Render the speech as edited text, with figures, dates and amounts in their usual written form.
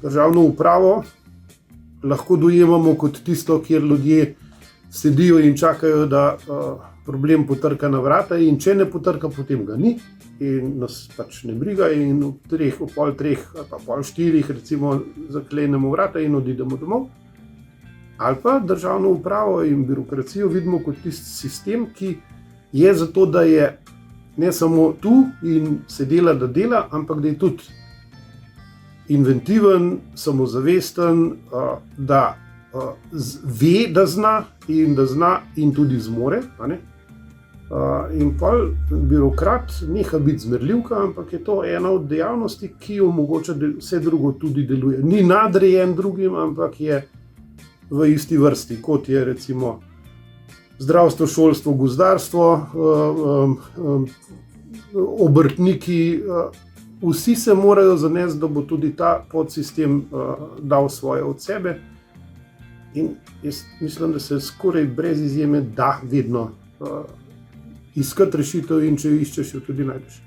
državno upravo lahko dojemamo kot tisto, kjer ljudje sedijo in čakajo, da problem potrka na vrata, in če ne potrka, potem ga ni in nas pač ne briga, in ob pol treh ali pa pol štirih recimo zaklenemo vrata in odidemo domov. Ali pa državno upravo in birokracijo vidimo kot tisti sistem, ki je zato, da je ne samo tu in se dela, da dela, ampak da je tudi inventiven, samozavesten, da ve, da zna in tudi zmore. In pol birokrat neha biti zmerljivka, ampak je to ena od dejavnosti, ki omogoča, da vse drugo tudi deluje. Ni nadrejen drugim, ampak je v isti vrsti, kot je recimo zdravstvo, šolstvo, gozdarstvo, obrtniki. Vsi se morajo zanesti, da bo tudi ta podsistem dal svoje od sebe. In jaz mislim, da se skoraj brez izjeme da vedno iskati rešitev, in če jo iščeš, jo tudi najdeš.